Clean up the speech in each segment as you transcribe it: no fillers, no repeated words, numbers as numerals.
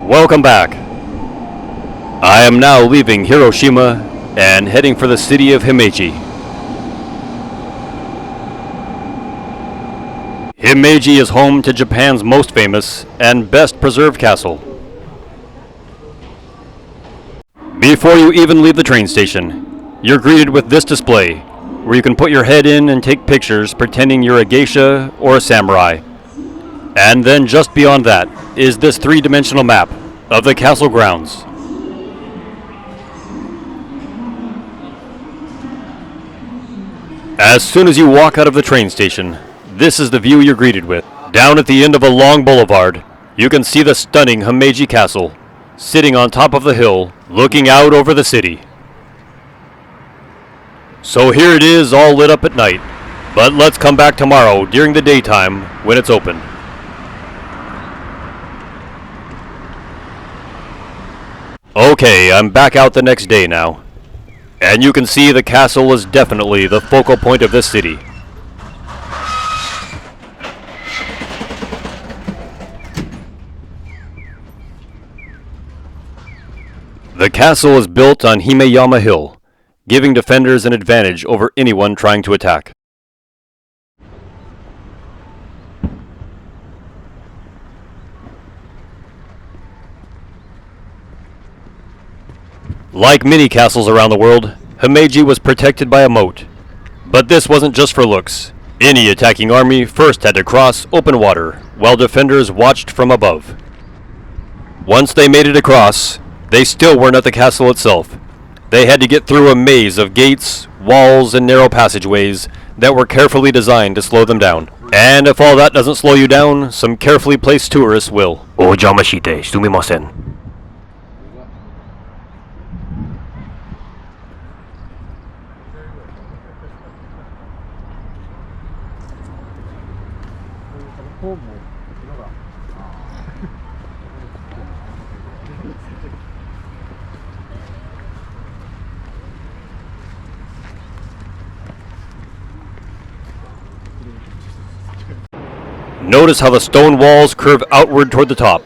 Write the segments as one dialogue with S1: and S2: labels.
S1: Welcome back. I am now leaving Hiroshima and heading for the city of Himeji. Himeji is home to Japan's most famous and best preserved castle. Before you even leave the train station, you're greeted with this display, where you can put your head in and take pictures pretending you're a geisha or a samurai. And then just beyond that is this three-dimensional map of the castle grounds. As soon as you walk out of the train station, this is the view you're greeted with. Down at the end of a long boulevard, you can see the stunning Himeji Castle, sitting on top of the hill, looking out over the city. So here it is, all lit up at night, but let's come back tomorrow during the daytime when it's open. Okay, I'm back out the next day now, and you can see the castle is definitely the focal point of this city. The castle is built on Himeyama Hill, giving defenders an advantage over anyone trying to attack. Like many castles around the world, Himeji was protected by a moat. But this wasn't just for looks. Any attacking army first had to cross open water, while defenders watched from above. Once they made it across, they still weren't at the castle itself. They had to get through a maze of gates, walls, and narrow passageways that were carefully designed to slow them down. And if all that doesn't slow you down, some carefully placed tourists will. Ojamashite sumimasen. Notice how the stone walls curve outward toward the top.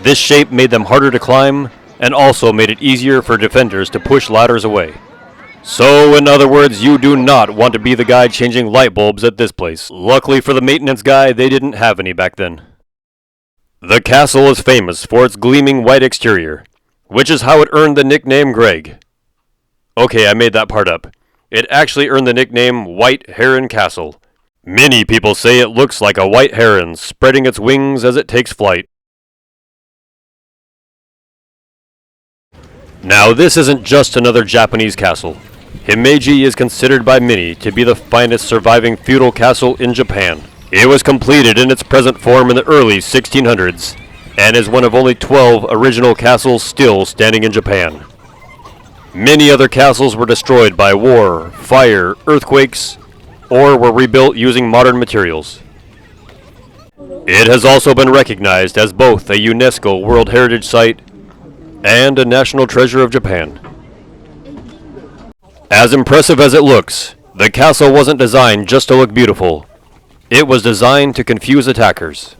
S1: This shape made them harder to climb and also made it easier for defenders to push ladders away. So, in other words, you do not want to be the guy changing light bulbs at this place. Luckily for the maintenance guy, they didn't have any back then. The castle is famous for its gleaming white exterior, which is how it earned the nickname Greg. Okay, I made that part up. It actually earned the nickname White Heron Castle. Many people say it looks like a white heron spreading its wings as it takes flight. Now, this isn't just another Japanese castle. Himeji is considered by many to be the finest surviving feudal castle in Japan. It was completed in its present form in the early 1600s and is one of only 12 original castles still standing in Japan. Many other castles were destroyed by war, fire, earthquakes, or were rebuilt using modern materials. It has also been recognized as both a UNESCO World Heritage Site and a National Treasure of Japan. As impressive as it looks, the castle wasn't designed just to look beautiful. It was designed to confuse attackers.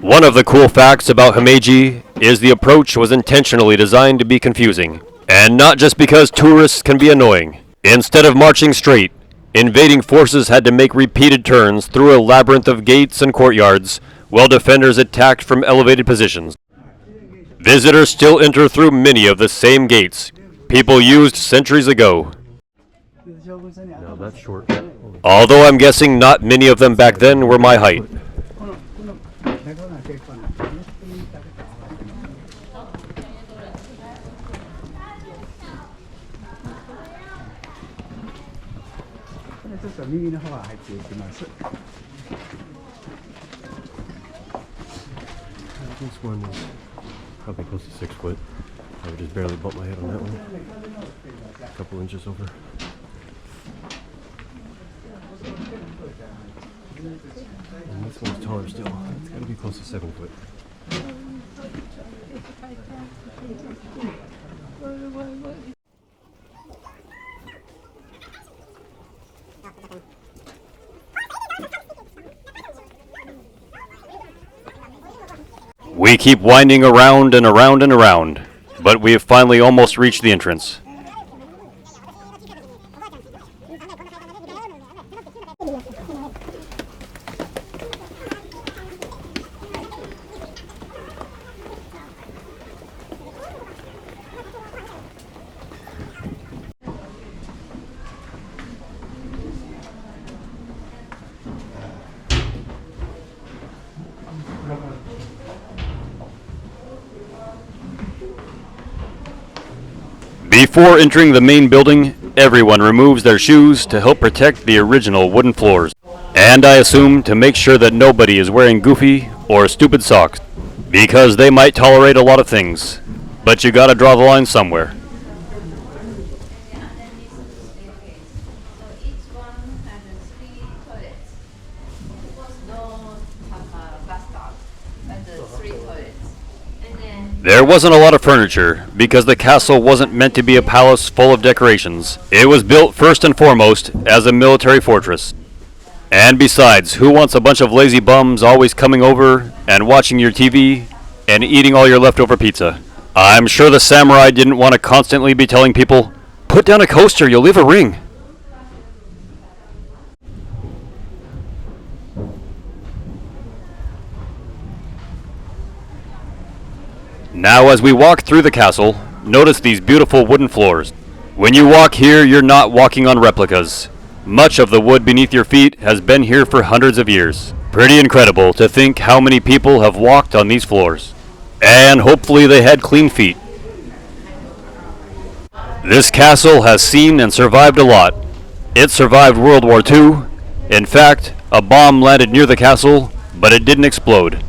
S1: One of the cool facts about Himeji is the approach was intentionally designed to be confusing. And not just because tourists can be annoying. Instead of marching straight, invading forces had to make repeated turns through a labyrinth of gates and courtyards, while defenders attacked from elevated positions. Visitors still enter through many of the same gates people used centuries ago.
S2: No, that's short.
S1: Although I'm guessing not many of them back then were my height.
S2: This one is probably close to 6 foot. I would just barely bump my head on that one. A couple inches over. And this one's taller still. It's got to be close to 7 foot.
S1: We keep winding around and around and around, but we have finally almost reached the entrance. Before entering the main building, everyone removes their shoes to help protect the original wooden floors. And I assume to make sure that nobody is wearing goofy or stupid socks, because they might tolerate a lot of things, but you gotta draw the line somewhere. There wasn't a lot of furniture, because the castle wasn't meant to be a palace full of decorations. It was built first and foremost as a military fortress. And besides, who wants a bunch of lazy bums always coming over and watching your TV and eating all your leftover pizza? I'm sure the samurai didn't want to constantly be telling people, "Put down a coaster, you'll leave a ring." Now as we walk through the castle, notice these beautiful wooden floors. When you walk here, you're not walking on replicas. Much of the wood beneath your feet has been here for hundreds of years. Pretty incredible to think how many people have walked on these floors. And hopefully they had clean feet. This castle has seen and survived a lot. It survived World War II. In fact, a bomb landed near the castle, but it didn't explode.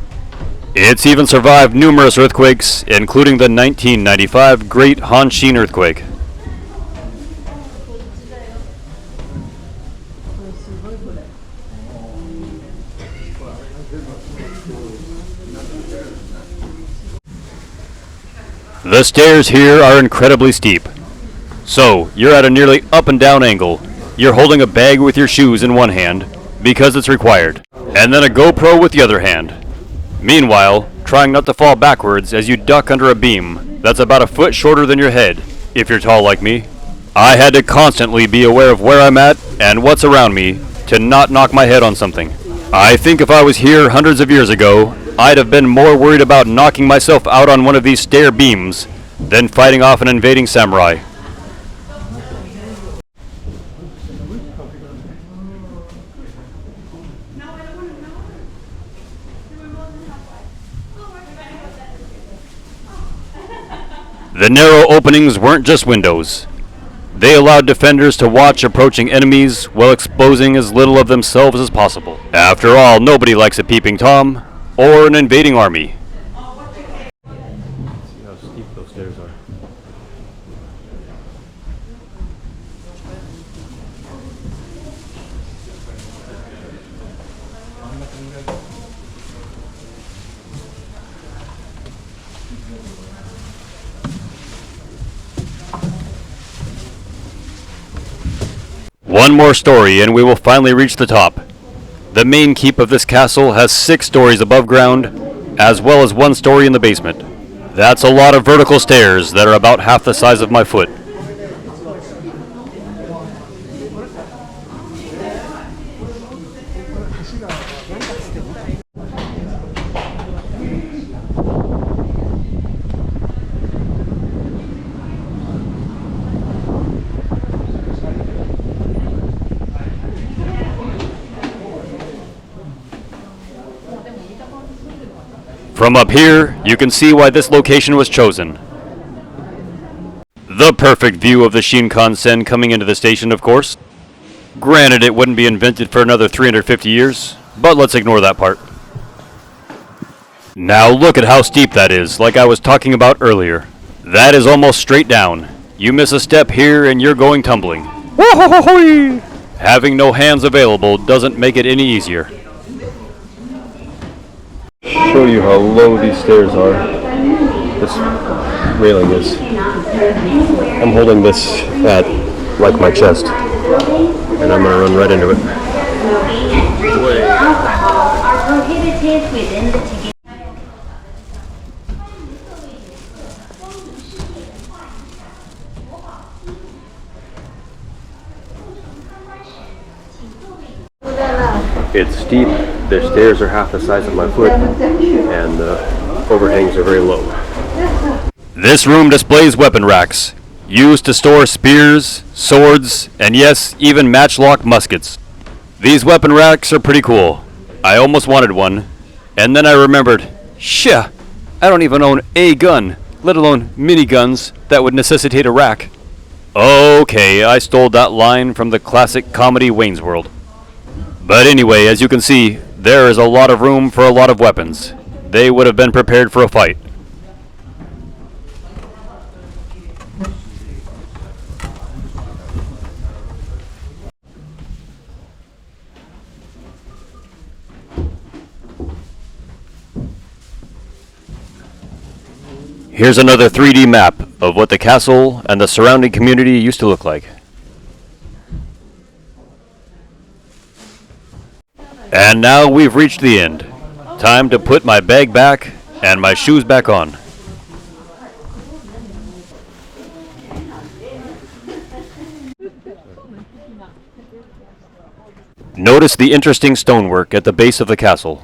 S1: It's even survived numerous earthquakes, including the 1995 Great Hanshin earthquake. The stairs here are incredibly steep. So, you're at a nearly up and down angle. You're holding a bag with your shoes in one hand, because it's required, and then a GoPro with the other hand. Meanwhile, trying not to fall backwards as you duck under a beam that's about a foot shorter than your head, if you're tall like me. I had to constantly be aware of where I'm at and what's around me to not knock my head on something. I think if I was here hundreds of years ago, I'd have been more worried about knocking myself out on one of these stair beams than fighting off an invading samurai. The narrow openings weren't just windows. They allowed defenders to watch approaching enemies while exposing as little of themselves as possible. After all, nobody likes a peeping Tom or an invading army.
S2: See how steep those stairs are.
S1: One more story and we will finally reach the top. The main keep of this castle has 6 stories above ground, as well as 1 story in the basement. That's a lot of vertical stairs that are about half the size of my foot. From up here, you can see why this location was chosen. The perfect view of the Shinkansen coming into the station, of course. Granted, it wouldn't be invented for another 350 years, but let's ignore that part. Now look at how steep that is, like I was talking about earlier. That is almost straight down. You miss a step here and you're going tumbling. Having no hands available doesn't make it any easier.
S2: Show you how low these stairs are. This railing is. I'm holding this at like my chest, and I'm gonna run right into it. It's steep, the stairs are half the size of my foot, and the overhangs are very low.
S1: This room displays weapon racks, used to store spears, swords, and yes, even matchlock muskets. These weapon racks are pretty cool. I almost wanted one, and then I remembered, shit, I don't even own a gun, let alone miniguns that would necessitate a rack. Okay, I stole that line from the classic comedy Wayne's World. But anyway, as you can see, there is a lot of room for a lot of weapons. They would have been prepared for a fight. Here's another 3D map of what the castle and the surrounding community used to look like. And now we've reached the end. Time to put my bag back and my shoes back on. Notice the interesting stonework at the base of the castle.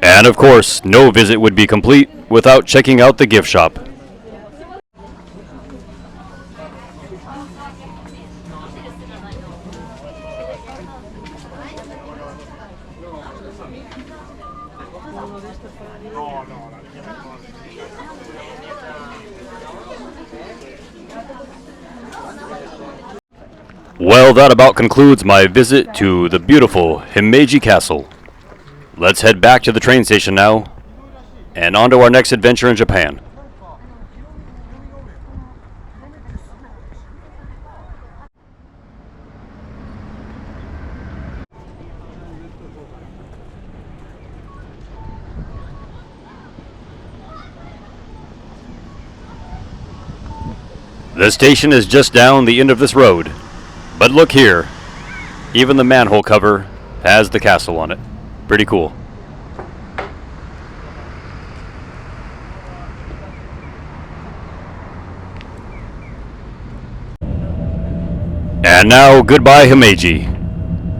S1: And of course, no visit would be complete without checking out the gift shop. Well, that about concludes my visit to the beautiful Himeji Castle. Let's head back to the train station now, and on to our next adventure in Japan. The station is just down the end of this road, but look here, even the manhole cover has the castle on it. Pretty cool. And now, goodbye Himeji.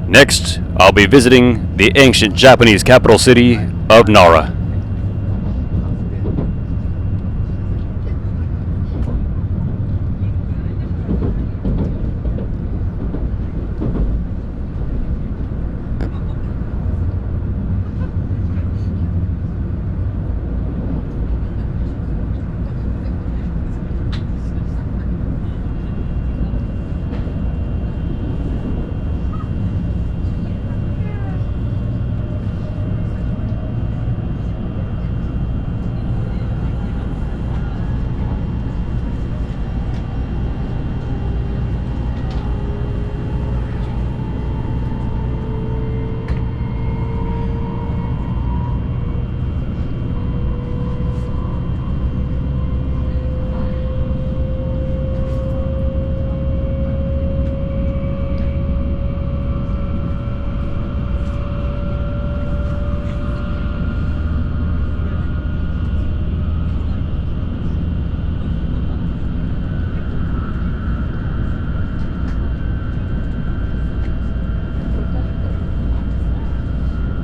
S1: Next, I'll be visiting the ancient Japanese capital city of Nara.